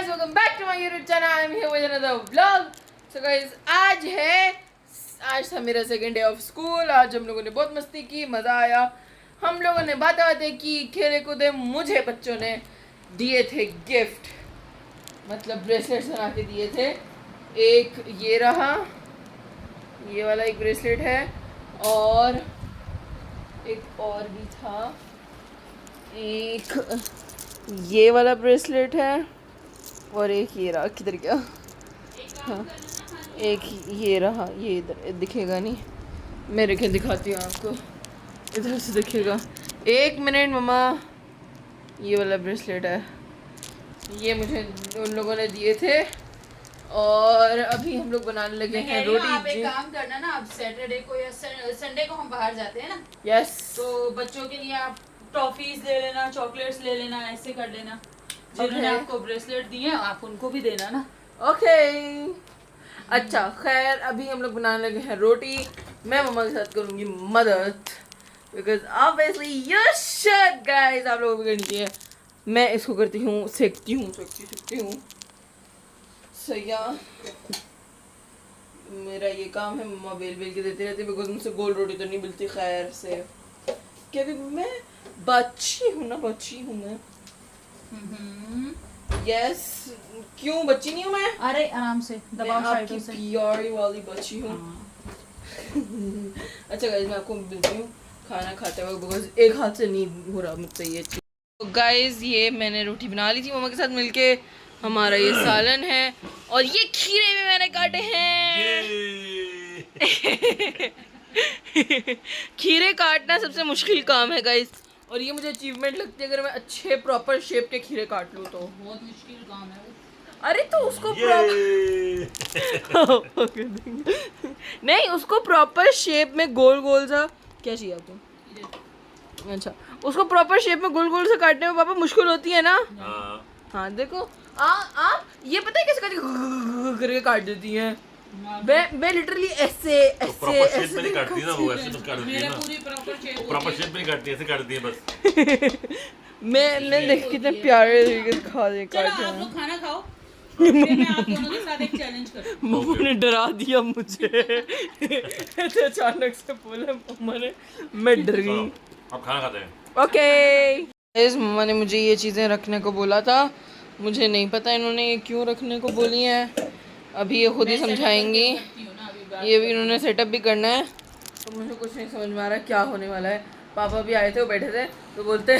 guys, welcome back to my YouTube channel. I am here with another vlog. So guys, आज था मेरा second day of school. आज हम लोगों ने बहुत मस्ती की, मज़ा आया। हम लोगों ने बातें की, खेले कूदे। मुझे बच्चों ने दिए थे गिफ्ट, मतलब ब्रेसलेट्स बना के दिए थे। एक ये रहा, ये वाला एक ब्रेसलेट है, और एक और भी था, एक ये वाला ब्रेसलेट है, और एक ये रहा। किधर गया? हाँ, एक ये रहा। ये इधर दिखेगा नहीं, मेरे के दिखाती हूँ आपको, इधर से दिखेगा। एक मिनट मम्मा, ये वाला ब्रेसलेट है, ये मुझे उन लोगों ने दिए थे। और अभी हम लोग बनाने लगे हैं रोटी। आप एक काम करना ना, अब सैटरडे को या संडे को हम बाहर जाते हैं ना, यस, तो बच्चों के लिए आप टॉफीज ले लेना, चॉकलेट्स ले लेना, ऐसे कर लेना। जिन्होंने आपको ब्रेसलेट दिए हैं आप उनको भी देना ना। ओके अच्छा, खैर अभी हम लोग बनाने लगे हैं रोटी। मैं मम्मा के साथ करूँगी मदद, because obviously you should guys, आप लोगों को करनी चाहिए। मैं इसको करती हूँ, सेकती हूँ। सो या मेरा ये काम है, मम्मा बेल के देती रहती है, बिकॉज मुझसे गोल रोटी तो नहीं मिलती खैर से, क्योंकि मैं बच्ची हूँ मैं। यस, क्यों बच्ची नहीं हूँ मैं? अरे आराम से दबाओ, आपकी प्यारी वाली बच्ची हूँ। अच्छा गाइस, मैं आपको मिलती हूँ खाना खाते वक्त, बिकॉज एक हाथ से नहीं हो रहा मुझसे ये चीज़। तो गाइस, ये मैंने रोटी बना ली थी मम्मा के साथ मिलके। हमारा ये सालन है, और ये खीरे भी मैंने काटे हैं। खीरे काटना सबसे मुश्किल काम है गाइस, और ये मुझे अचीवमेंट लगती है अगर मैं अच्छे प्रॉपर शेप के खीरे काट लूँ तो। बहुत मुश्किल काम है। अरे तो उसको नहीं, उसको प्रॉपर शेप में गोल गोल सा, क्या चाहिए आपको? अच्छा, उसको प्रॉपर शेप में गोल गोल से काटने में पापा मुश्किल होती है ना। हाँ देखो, आप ये पता है कैसे करके काट देती हैं? मैं लिटरली ऐसे प्रॉपर शेप में नहीं काटती ना, वो ऐसे बस काट देती है ना। पूरी प्रॉपर शेप में नहीं काटती, ऐसे काटती है बस। मैंने देख कितने प्यारे तरीके से काटे हैं। आप लोग खाना खाओ, मैं आप दोनों के साथ एक चैलेंज करूं। मम्मा ने डरा दिया मुझे। ऐसे अचानक से बोले मम्मा ने, मैं डर गई। अब खाना खाते हैं। ओके, मम्मा ने मुझे ये चीज़ें रखने को बोला था, मुझे नहीं पता इन्होंने ये क्यों रखने को बोली हैं। अभी ये खुद ही समझाएंगी। ये भी इन्होंने सेटअप भी करना है, तो मुझे कुछ नहीं समझ में आ रहा है क्या होने वाला है। पापा भी आए थे, वो बैठे थे, तो बोलते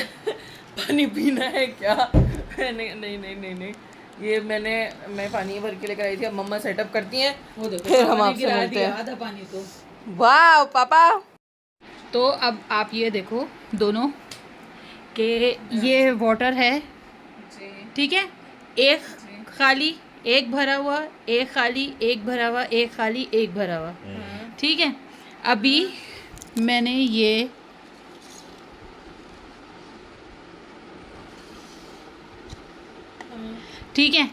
पानी पीना है क्या? नहीं, ये मैं पानी भर के लेकर आई थी। अब मम्मा सेटअप करती हैं, फिर हम आपसे मिलते हैं। आधा पानी तो वाह पापा। तो अब आप ये देखो दोनों कि ये वाटर है, ठीक है, एक खाली एक भरा हुआ, एक खाली एक भरा हुआ, एक खाली एक भरा हुआ, ठीक है। अभी मैंने ये ठीक है,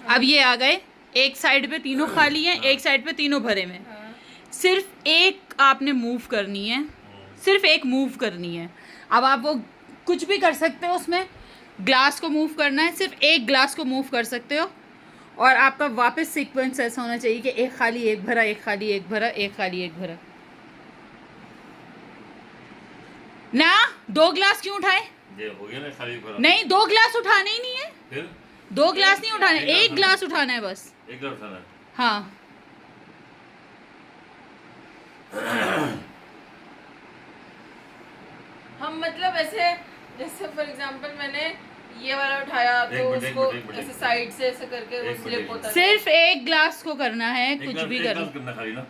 अब ये आ गए, एक साइड पे तीनों खाली हैं, एक साइड पे तीनों भरे में। सिर्फ एक आपने मूव करनी है, सिर्फ एक मूव करनी है। अब आप वो कुछ भी कर सकते हो, उसमें ग्लास को मूव करना है, सिर्फ एक ग्लास को मूव कर सकते हो, और आपका वापस सीक्वेंस ऐसा होना चाहिए कि एक खाली एक भरा, एक खाली एक भरा, एक खाली एक भरा ना। 2 ग्लास क्यों उठाए? ये हो गया ना खाली भरा। नहीं, 2 ग्लास उठाने ही नहीं है, फिर 2 ग्लास नहीं उठाने, एक ग्लास उठाना है बस। एक ग्लास उठाना है। हाँ, हम मतलब ऐसे, जैसे फॉर एग्जांपल मैंने ये वाला उठाया, तो उसको ऐसे साइड से ऐसे करके वो स्लिप होता है। सिर्फ एक ग्लास को करना है, कुछ भी करना खाली ना।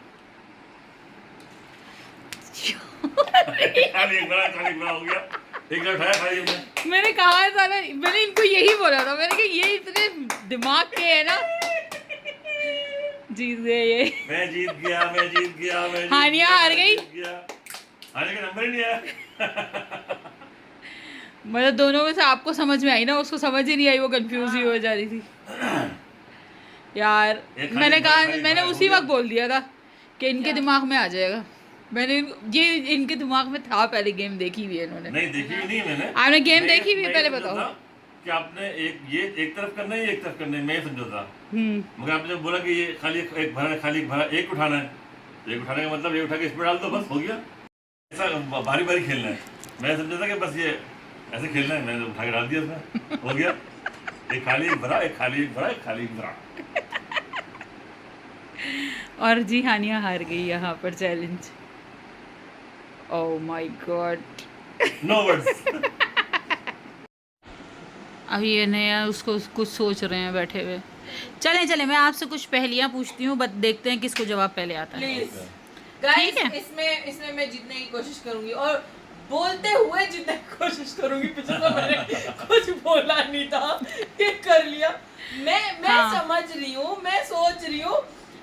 खाली एक बड़ा हो गया, एक ग्लास उठाया खाली हमने। मैंने कहा था ना, मैंने इनको यही बोला था, मैंने कहा ये इतने दिमाग के है ना। जीत गए ये। मैं जीत गया। हानिया हार गई। हानिया का नंबर ही नहीं आया। मतलब दोनों में से आपको समझ में आई ना, उसको समझ ही नहीं आई, वो कंफ्यूज ही हो जा रही थी यार। मैंने कहा, मैंने उसी वक्त बोल दिया था कि इनके दिमाग में आ जाएगा। मैंने ये इनके दिमाग में था, पहले गेम देखी हुई है इन्होंने। नहीं देखी भी नहीं मैंने। आपने गेम देखी हुई पहले बताओ। कि आपने ये एक तरफ करना है, ये एक तरफ करना है, मैं ये समझा था। मगर आपने जब बोला कि ये खाली एक भरा है, खाली एक भरा, एक उठाना है, एक उठाने का मतलब ये उठा के इसमें डाल दो, बस हो गया। ऐसा बारी बारी खेलना है। मैं समझा था कि बस ये ऐसे खेलना है, मैंने उठा के डाल दिया उसमें, हो गया। एक खाली एक भरा, एक खाली एक भरा, एक खाली एक भरा। और जी हानिया हार गई यहाँ पर challenge. Oh my god. No words. अभी ये नया उसको कुछ सोच रहे हैं बैठे हुए। चले मैं आपसे कुछ पहेलियां पूछती हूँ, बट देखते हैं किसको जवाब पहले आता है। प्लीज ठीक गाइस, है। इसमें मैं जीतने की कोशिश करूंगी और बोलते हुए जीतने की कोशिश करूंगी। पिछले तो मैंने कुछ बोला नहीं था, ये कर लिया। मैं हाँ। समझ रही हूँ, मैं सोच रही हूँ,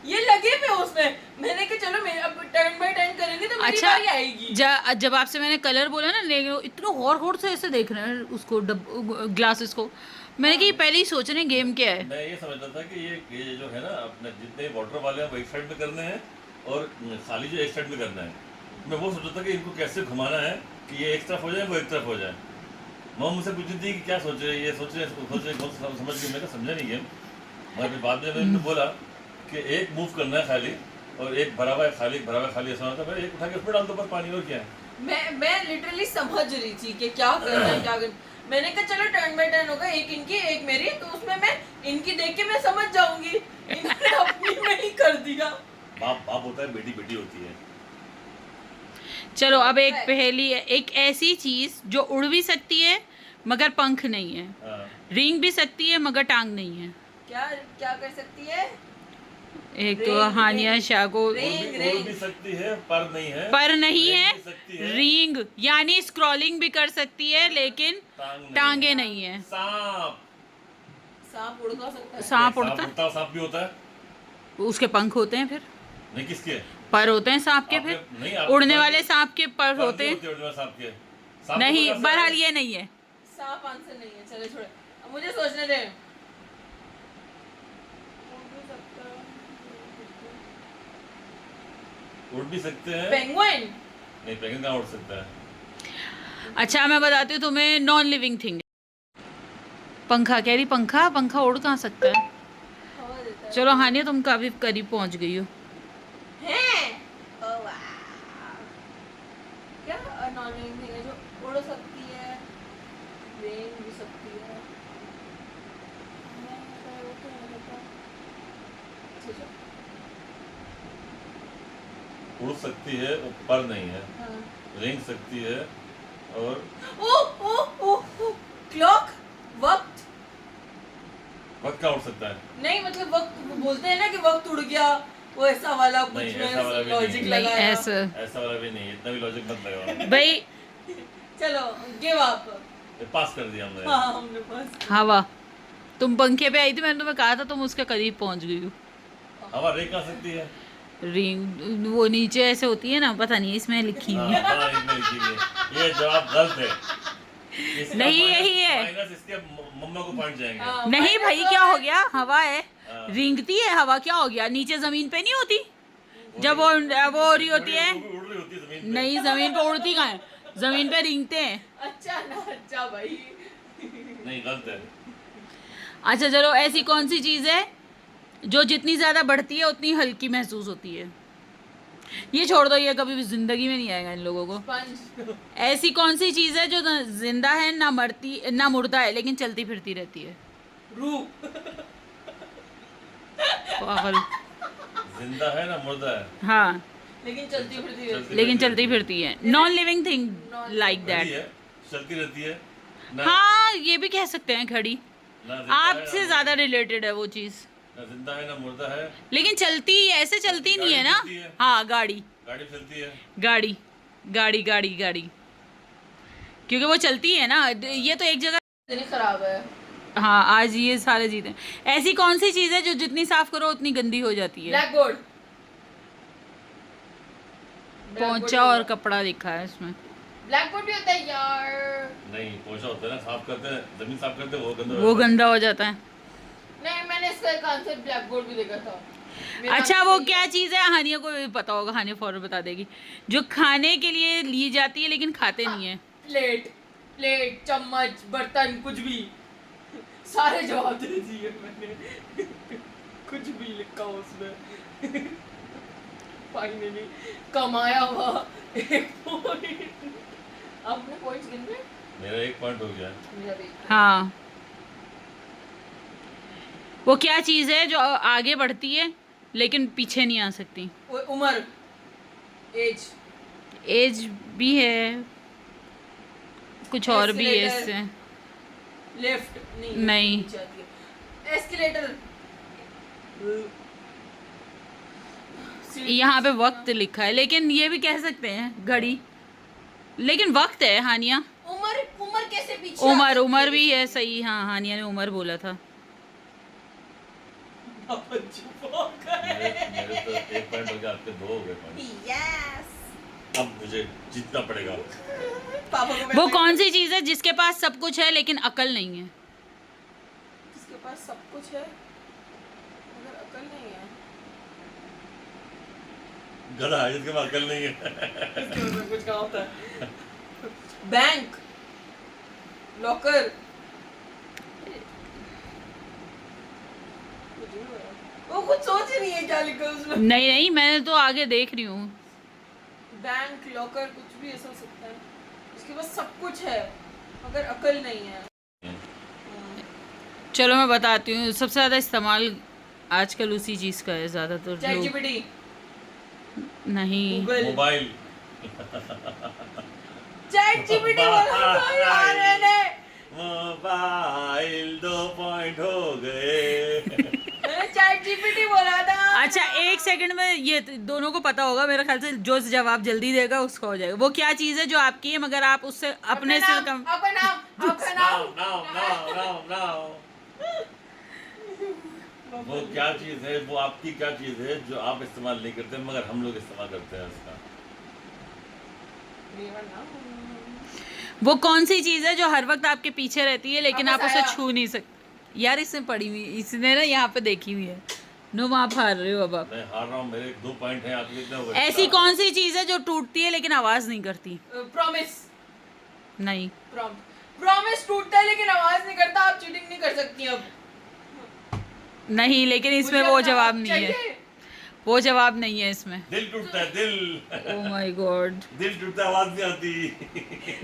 ये लगे पे उसमें। मैंने कहा चलो मैं अब टर्न बाय टर्न करेंगे तो मेरी बारी आएगी। जब आपसे मैंने कलर बोला ना, लेकिन इतना गौर से ऐसे देख रहे हैं उसको, ग्लासेस को। मैंने कि पहले ही सोच रहे हैं गेम क्या है। मैं ये समझता था कि ये जो है ना, अपने जितने वाटर वाले हैं वो एक साइड में करने हैं और खाली जो एक साइड में करना है। मैं वो सोचा था कि इनको कैसे घुमाना है कि ये एक तरफ हो जाए, वो एक तरफ हो जाए। मम्मा मुझसे पूछी थी कि क्या सोच रहे, ये सोच रहे समझ के मैंने समझा नहीं गेम। मगर बाद में मैंने बोला कि एक मूव करना है खाली, और एक भरा हुआ है खाली, एक भरा हुआ है खाली, ऐसा होता है। एक उठा के उसमें डाल दो बस पानी, और क्या है। मैं लिटरली समझ रही थी कि क्या करना है, क्या करना। मैंने कहा चलो टर्न बाय टर्न होगा, एक इनकी एक मेरी, तो उसमें मैं इनकी देख के मैं समझ जाऊंगी। इन्होंने अपनी में ही कर दिया। बाप बाप होता है, बेटी बेटी होती है। चलो अब एक पहेली है। एक ऐसी चीज जो उड़ भी सकती है मगर पंख नहीं है, हाँ। रेंग भी सकती है मगर टांग नहीं है। क्या क्या कर सकती है? एक तो हानिया शाह को उड़ भी सकती है पर नहीं है, पर नहीं रेंग है, भी सकती है, रिंग यानी स्क्रॉलिंग भी कर सकती है लेकिन टांगे नहीं है। सांप। सांप उड़ का सकता है? सांप उड़ता, सांप भी होता है। उसके पंख होते हैं, फिर नहीं, किसके पर होते हैं सांप के। फिर नहीं, उड़ने वाले सांप के पर होते हैं। सांप के नहीं, बहरहाल ये नहीं है। सांप आंसर नहीं है। चलो छोड़े, अब मुझे सोचने दे। उड़ भी सकते हैं। पेंगुइन? नहीं, पेंगुइन कहाँ उड़ सकता है। अच्छा मैं बताती हूँ तुम्हें, नॉन लिविंग थिंग। पंखा कह रही, पंखा पंखा उड़ कहाँ सकता है। हवा देता है। चलो हानिया तुम काफी करीब पहुंच गई हो। हैं? ओह वाह। क्या नॉन लिविंग थिंग है जो उड़ सकती है, रेंग भी सकती है? उड़ सकती है, पर नहीं है, हाँ। रेंग सकती है, और क्लॉक? वक्त? वक्त कहाँ उड़ सकता है। नहीं मतलब वक्त, वो बोलते हैं ना कि वक्त उड़ गया, वो ऐसा वाला कुछ नहीं, में ऐसा वाला भी लॉजिक नहीं। लगाया। ऐसा वाला भी नहीं, इतना भी लॉजिक मत लगाओ। भाई चलो गिव अप। पास कर दिया हमने। हाँ हमने पास। हवा, तुम पंखे पे आई थी, मैंने तुम्हें कहा था तुम उसके करीब पहुंच गई हो। हवा रेंग कहाँ सकती है। रिंग वो नीचे ऐसे होती है ना, पता नहीं इसमें लिखी हुई है। हाँ, इसमें लिखी हुई है। ये जवाब गलत है। इसका नहीं, माइनस- यही है। माइनस इसके मम्मा को पॉइंट जाएंगे। हाँ, नहीं भाई, माइनस क्या वन। हो गया, हवा है, हाँ। रिंगती है हवा, क्या हो गया, नीचे जमीन पे नहीं होती जब वो हो रही होती है। उड़ रही होती है जमीन पे। नहीं, जमीन पे उड़ती कहाँ है, जमीन पे रिंगते हैं। अच्छा ना, अच्छा भाई। नहीं, गलत है। अच्छा चलो, ऐसी कौन सी चीज़ है जो जितनी ज़्यादा बढ़ती है उतनी हल्की महसूस होती है। ये छोड़ दो, ये कभी भी जिंदगी में नहीं आएगा इन लोगों को। स्पंज। ऐसी कौन सी चीज़ है जो ना जिंदा है, ना मरती, ना मुर्दा है, लेकिन चलती फिरती रहती है। रूह। पागल। जिंदा है ना मुर्दा है। हाँ, लेकिन चलती फिरती रहती है। लेकिन चलती फिरती है। नॉन लिविंग थिंग लाइक घड़ी दैट। है, चलती रहती है ना। हाँ, ये भी कह सकते हैं घड़ी। ना जिंदा है, आपसे ना- ज़्यादा रिलेटेड है वो चीज़, ना जिंदा है ना मुर्दा है। लेकिन चलती ऐसे चलती नहीं है ना। चलती है। हाँ, गाड़ी गाड़ी चलती है। गाड़ी गाड़ी गाड़ी गाड़ी, क्योंकि वो चलती है ना। ये तो एक जगह। दिन खराब है। हाँ, आज ये सारे जीते हैं। ऐसी कौन सी चीज़ है जो जितनी साफ करो उतनी गंदी हो जाती है। Black board. पोंछा और कपड़ा लिखा है इसमें। ब्लैक बोर्ड भी होता है यार। नहीं, पोछा होता है ना, साफ करते हैं, जमीन साफ करते हैं, वो गंदा वो गंदा हो जाता है। नहीं, मैंने इसका एक आंसर ब्लैक बोर्ड भी देखा था। मेरा अच्छा, आंसर वो सही क्या है। चीज़ है, हानिया को भी पता होगा, हानिया फौरन बता देगी, जो खाने के लिए ली जाती है लेकिन खाते नहीं है। प्लेट, प्लेट, चम्मच, बर्तन, कुछ भी। सारे जवाब दे दिए मैंने कुछ भी लिखा उसमें फाइनली कमाया हुआ 1 पॉइंट। आपने पॉइंट्स गिने? मेरा 1 पॉइंट हो गया। मेरा भी 1 point। हाँ, वो क्या चीज़ है जो आगे बढ़ती है लेकिन पीछे नहीं आ सकती? वो उम्र, एज। एज भी है, कुछ और भी है Escalator। इससे। लेफ्ट नहीं। एस्केलेटर। यहाँ पे वक्त लिखा है, लेकिन ये भी कह सकते हैं घड़ी, लेकिन वक्त है हानिया। उम्र, उम्र कैसे पीछे? उम्र भी है, सही। हाँ, हानिया ने उम्र बोला था। पापा चुप हो गए। मेरे तो 1 पॉइंट हो गया, आपके 2 हो गए पॉइंट। यस। अब मुझे जीतना पड़ेगा। पापा को वो कौन सी चीज़ है जिसके पास सब कुछ है लेकिन अकल नहीं है? जिसके पास सब कुछ है मगर अकल नहीं है? गधा है जिसके पास अकल नहीं है। इसके पास सब कुछ कहाँ होता है? Bank, locker. वो कुछ सोच ही नहीं है क्या लिखा उसमें। नहीं नहीं, मैं तो आगे देख रही हूँ। बैंक, लॉकर, कुछ भी ऐसा हो सकता है। उसके पास सब कुछ है मगर अकल नहीं है। चलो मैं बताती हूँ, सबसे ज़्यादा इस्तेमाल आजकल उसी चीज़ का है ज़्यादातर चैट लोग। जीपीटी, नहीं, गूगल। मोबाइल। चैट जीपीटी बोला था यार मैंने। मोबाइल 2 पॉइंट हो गए। मैंने चैट जीपीटी बोला था। अच्छा 1 सेकंड में ये दोनों को पता होगा मेरे ख्याल से, जो जवाब जल्दी देगा उसका हो जाएगा। वो क्या चीज़ है जो आपकी है मगर आप उससे अपने से कम। अपना नाम, अपना नाम। नाउ। वो क्या चीज है, वो आपकी क्या चीज है जो आप इस्तेमाल नहीं करते मगर हम लोग इस्तेमाल करते हैं उसका? वो कौन सी चीज़ है जो हर वक्त आपके पीछे रहती है लेकिन आप उसे साया। छू नहीं सकते? यार इसने पढ़ी हुई, इसने ना यहाँ पे देखी हुई है। नो, आप हार रहे हो अब आप। मैं हार रहा हूँ, मेरे 2 पॉइंट हैं, आपके कितने हो गए? ऐसी कौन सी चीज़ है जो टूटती है लेकिन आवाज़ नहीं करती? प्रॉमिस। नहीं। प्रॉमिस टूटता है लेकिन आवाज नहीं करता। आप चीटिंग नहीं कर सकती अब। नहीं, लेकिन इसमें मुझे वो अपना जवाब हक नहीं है। चाहिए। वो जवाब नहीं है इसमें। दिल टूटता है, दिल। ओह माय गॉड। दिल टूटता है, आवाज नहीं आती।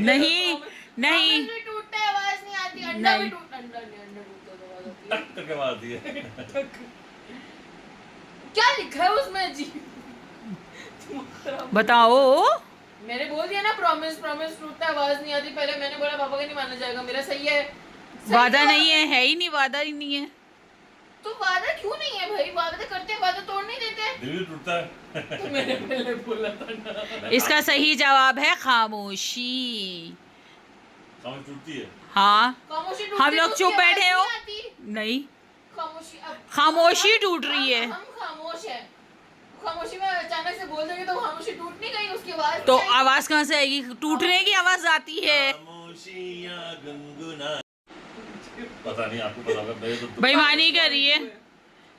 नहीं नहीं प्रॉमिस भी टूटता है, आवाज नहीं आती। अंडा भी नहीं। टूटता, अंडा नहीं, अंडा टूटता है तो आवाज आती है। टक करके आवाज आती है। क्या लिखा है उसमें जी? बताओ। मैंने बोल दिया ना, प्रॉमिस टूटता है, आवाज नहीं आती। पहले मैंने बोला पापा का नहीं माना जाएगा, मेरा सही है। सही वादा जवाब। नहीं है ही नहीं, वादा ही नहीं है। तो वादा क्यों नहीं है भाई? वादा तो करते हैं, वादा तोड़ नहीं देते। दिल भी टूटता है। तो मैंने पहले बोला था ना। इसका सही जवाब है खामोशी। खामोशी टूटती है। हाँ, खामोशी टूटती हम लोग तो चुप उसकी आवाज बैठे हो। नहीं आती। नहीं, खामोशी खामोशी टूट रही है। हम खामोश हैं। खामोशी में अचानक से बोल देंगे तो खामोशी टूट नहीं गई, उसकी आवाज तो नहीं आई। आवाज कहाँ से आएगी? टूटने की आवाज आती है। खामोशियाँ गुनगुना। पता नहीं, आपको पता होगा, मेरे तो बेईमानी कर रही है।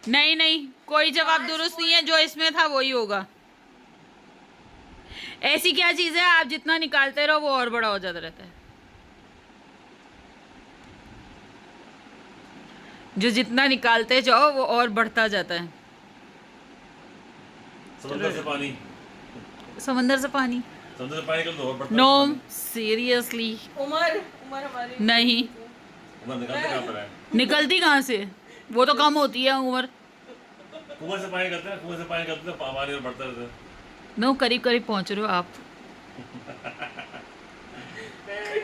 नहीं नहीं, कोई जवाब दुरुस्त नहीं है, जो इसमें था वही होगा। ऐसी क्या चीज है आप जितना निकालते रहो वो और बड़ा हो जाता रहता है? जो जितना निकालते जाओ वो और बढ़ता जाता है। समंदर से पानी। समंदर से पानी? समंदर से पानी का तो और बढ़ता है। नो, सीरियसली उम्र हमारी नहीं। उम्र निकलते कहाँ पर है? निकलती कहाँ से? वो तो कम होती है उम्र। कुएं से पानी करते हैं, कुएं से पानी करते हैं, पानी और बढ़ता रहता है। नो, करीब करीब पहुंच रहे हो आप।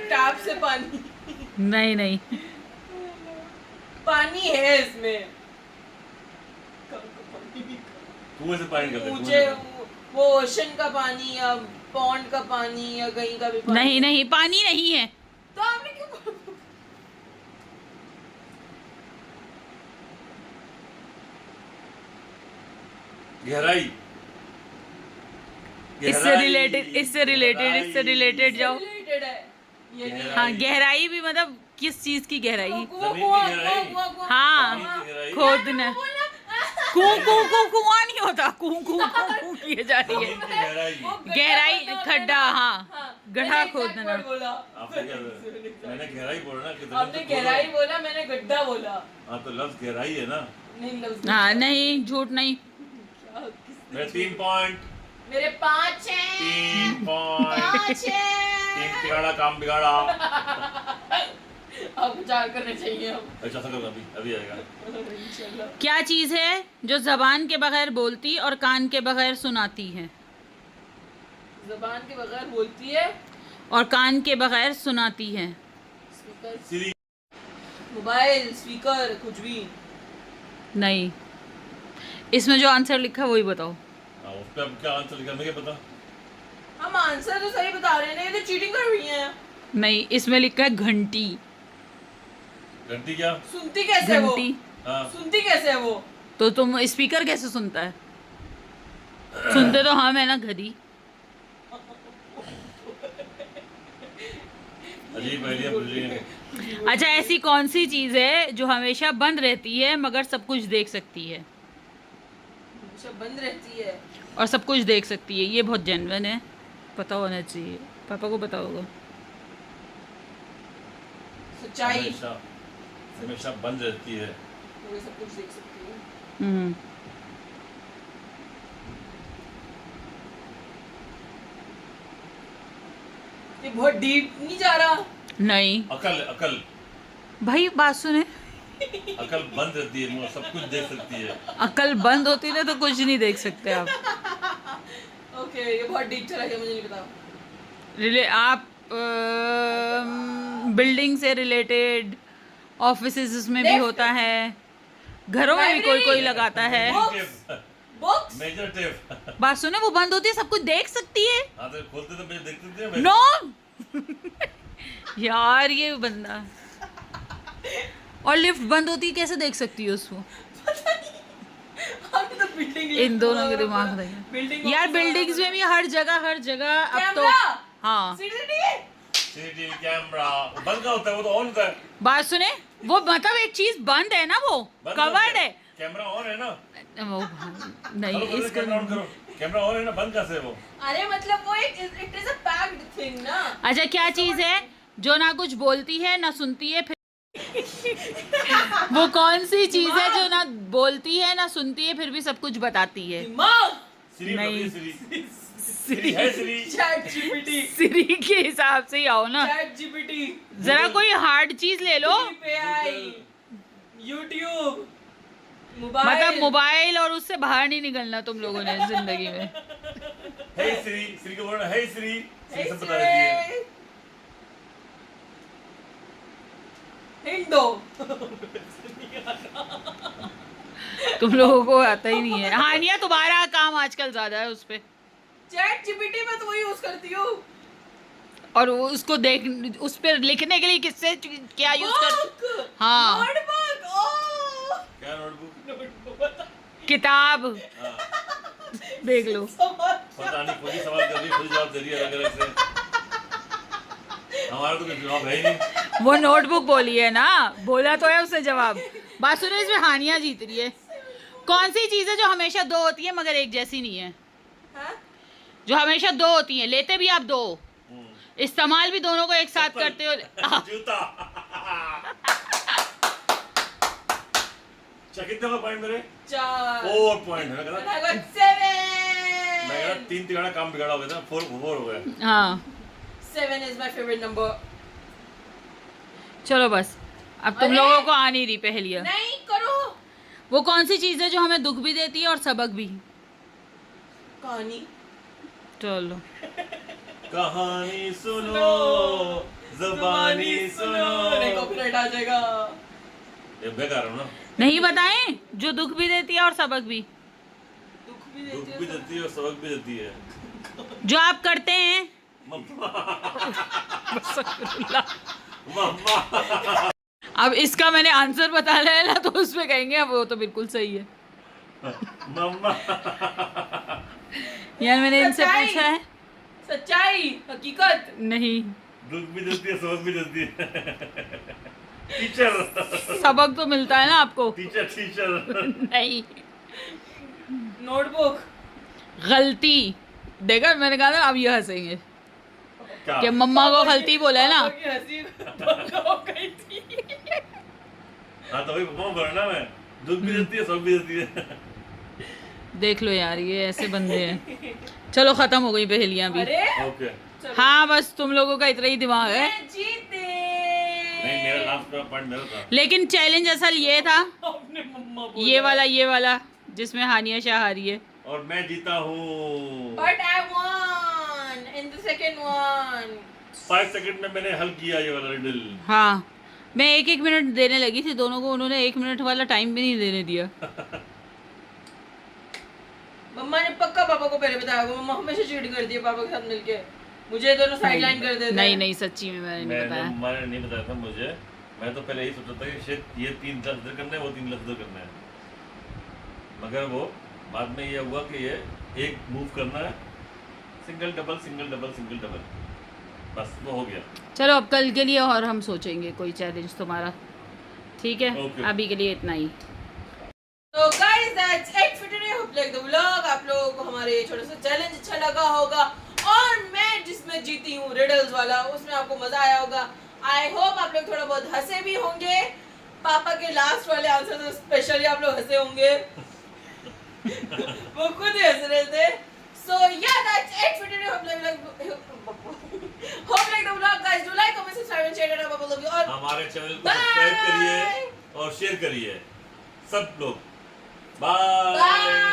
टैप से पानी। नहीं नहीं, पानी है इसमें। कुएं से पानी करते हैं, कुएं मुझे से। वो ओशन का पानी या पॉन्ड का पानी या कहीं का भी पानी। नहीं नहीं, पानी नहीं है। तो आपने क्यों? गहराई। इससे रिलेटेड जाओ। Related है ये नहीं। हाँ, गहराई भी मतलब किस चीज की गहराई? जमीन की गहराई। हाँ, जमीन की गहराई। खोदना। कुआं नहीं होता, कू किए जा रही जमीन है। की गहराई। वो गड्ढा गहराई, खोदना होता है खड्डा, ना। हाँ। हाँ, गड्ढा मैंने खोद exact देना। word बोला। आपने क्या मैंने गहराई बोला ना कि आपने गहराई बोला, मैंने गड्ढा बोला। हाँ तो लफ्ज गहराई है ना। नहीं लफ्ज हाँ नहीं, झूठ नहीं। मेरे 3 पॉइंट। मेरे 5 हैं। 3 पॉइंट। 5 हैं। 3 बिगाड़ा काम बिगाड़ा। अब विचार करने चाहिए अब। अच्छा सर अभी अभी आएगा। इंशाल्लाह। क्या चीज़ है जो जबान के बगैर बोलती और कान के बगैर सुनाती है? जबान के बगैर बोलती है और कान के बगैर सुनाती है। स्पीकर, सीरी। मोबाइल, स्पीकर, कुछ भी। नहीं, इसमें जो आंसर लिखा है वही बताओ। हाँ उस पे अब क्या आंसर लिखा मुझे पता। हम आंसर तो सही बता रहे हैं, ये तो चीटिंग कर रही हैं। नहीं, इसमें लिखा है घंटी। घंटी क्या? सुनती कैसे है वो? घंटी। हाँ सुनती कैसे है वो? तो तुम स्पीकर कैसे सुनता है? सुनते तो हम है ना, घड़ी। अजीब आइडिया पूछ रही है। अच्छा, ऐसी कौन सी चीज़ है जो हमेशा बंद रहती है मगर सब कुछ देख सकती है? हमेशा बंद रहती है और सब कुछ देख सकती है। ये बहुत जेन्युइन है, पता होना चाहिए। पापा को पता होगा। सच्चाई। हमेशा हमेशा बंद रहती है। वो सब कुछ देख सकती है। हम्म। ये बहुत डीप नहीं जा रहा। नहीं अकल अकल भाई, बात सुने। अकल बंद रहती है मगर सब कुछ देख सकती है। अकल बंद होती ना तो कुछ नहीं देख सकते आप। ओके, ये बहुत डीप चला गया, मुझे नहीं पता। आप बिल्डिंग से रिलेटेड, ऑफिसेज में भी Lift. होता है, घरों में भी कोई कोई लगाता है। बुक्स। Measure tape. बात सुने, वो बंद होती है, सब कुछ देख सकती है। हाँ तो खोलते तो मैं देखते थे। नो यार, ये बंदा। और लिफ्ट बंद होती है, कैसे देख सकती है उसको? हमने तो बिल्डिंग इन दोनों के दिमाग में बिल्डिंग यार, बिल्डिंग्स में भी हर जगह अब तो। कैमरा। हाँ, सीसीटीवी कैमरा बंद का होता है, वो तो ऑन होता है। बात सुने, वो मतलब एक चीज बंद है ना, वो बंद कवर्ड है। कैमरा ऑन है ना। वो नहीं, चलो करो, इसको कैमरा ऑन करो। कैमरा ऑन है ना, बंद कैसे है वो? अरे मतलब वो एक it is a packed thing ना। अच्छा, क्या चीज है जो ना कुछ बोलती है ना सुनती है, फिर वो कौन सी चीज है जो ना बोलती है ना सुनती है फिर भी सब कुछ बताती है? दिमाग। सीरी नहीं। बताइए, सीरी सीरी है सीरी। Chat GPT. सिरी के हिसाब से ही आओ ना। Chat GPT. जरा कोई हार्ड चीज ले लो। AI, YouTube, mobile. मतलब मोबाइल, और उससे बाहर नहीं निकलना तुम लोगों ने जिंदगी में। हे सीरी, सीरी को बोलना हे सीरी, Hey सीरी सब बता देती है। Siri. हिंट दो। तुम लोगों को आता ही नहीं है। हानिया, तुम्हारा काम आजकल ज्यादा है उस पे। चैट जीपीटी में तो वही यूज करती हूँ। और वो उसको देख, उस पर लिखने के लिए किससे क्या यूज कर? हाँ। नोटबुक। ओह, क्या नोटबुक? नोटबुक। किताब हाँ देख लो। पता नहीं, खुद ही सवाल कर रही है, खुद जवाब दे रही है अलग अलग से। हमारा तो कोई जवाब है ही नहीं। वो नोटबुक बोली है ना, बोला तो है उसने जवाब। बात सुनो, इसमें हानिया जीत रही है। कौन सी चीज है जो हमेशा दो होती है मगर एक जैसी नहीं है? हाँ? जो हमेशा दो होती है, लेते भी आप दो, इस्तेमाल भी दोनों को एक साथ करते हो। जूता। कितने का पॉइंट मेरे? 4 पॉइंट है ना। And I got 7. मैं कह रहा 3 तिगाड़ा काम बिगाड़ा हो गया था, 4 हो गया। हाँ 7 is my favorite number. चलो बस, अब तुम अरे! लोगों को आ नहीं रही पहेलियाँ। नहीं करो। वो कौन सी चीज है जो हमें दुख भी देती है और सबक भी? कहानी। चलो, कहानी सुनो, ज़बानी सुनो। नहीं, कॉपीराइट आ जाएगा। ये बेकार हो ना। नहीं बताएं, जो दुख भी देती है और सबक भी। दुख भी दुख देती भी है। देती है और सबक भी देती है। जो आप करते हैं। मम्मा। मम्मा। अब इसका मैंने आंसर बता लिया ना, तो उसमें कहेंगे अब वो तो बिल्कुल सही है। मम्मा। यार मैंने इनसे सच्चाई। पूछा है। सच्चाई, हकीकत। नहीं, दुख भी देती है, सबक भी देती है। टीचर। सबक तो मिलता है ना आपको। टीचर। नहीं, नोटबुक। गलती। देखा, मैंने कहा ना अब ये हंसेंगे। क्या? कि मम्मा को गलती बोला है ना। पापा की हंसी बंद हो गई थी। हाँ तो वही पापा बोल रहा मैं, दुख भी देती है सब भी देती है। देख लो यार, ये ऐसे बंदे हैं। चलो खत्म हो गई पहेलियां भी। अरे ओके। चलो। हाँ बस तुम लोगों का इतना ही दिमाग है। मैं जीते। नहीं मेरा लास्ट पॉइंट मेरा था। लेकिन चैलेंज असल ये था, अपने मम्मा बोला। ये वाला जिसमें हानिया शाह हारी है। और मैं जीता हूँ। But I won in the second one. 5 second में मैंने हल किया ये वाला रिडल। हाँ, मैं 1-1 मिनट देने लगी थी दोनों को, उन्होंने 1 मिनट वाला टाइम भी नहीं देने दिया। मम्मा ने पक्का पापा को पहले बताया होगा, मम्मा हमेशा चीट करती है पापा के साथ मिलके, मुझे दोनों साइड लाइन कर देते हैं। नहीं सच्ची में मैंने नहीं बताया। मैंने नहीं बताया था मुझे। मैं तो पहले यही सोचा था कि शायद ये 3 लफ्ज इधर करने हैं, वो 3 लफ्ज उधर करने हैं, मगर वो बाद में ये हुआ कि ये एक मूव करना है, single double single double single double, बस वो हो गया। चलो अब कल के लिए और हम सोचेंगे कोई चैलेंज तुम्हारा, ठीक है? Okay. अभी के लिए इतना ही। तो guys that's it for today, hope like the vlog. आप लोगों को हमारे छोटा सा चैलेंज अच्छा लगा होगा, और मैं जिसमें जीती हूँ रिडल्स वाला, उसमें आपको मजा आया होगा। आई होप आप लोग थोड़ा बहुत हंसे भी होंगे। पापा के लास्ट वाले आंसर तो स्पेशली आप लोग हंसे होंगे। वो खुद ही हंस रहे थे। So yeah, that's it for today. Hope like the vlog, guys. Do like, comment, subscribe, and share it. I love you all. हमारे चैनल को Bye. सब्सक्राइब करिए और शेयर करिए सब लोग। बाय।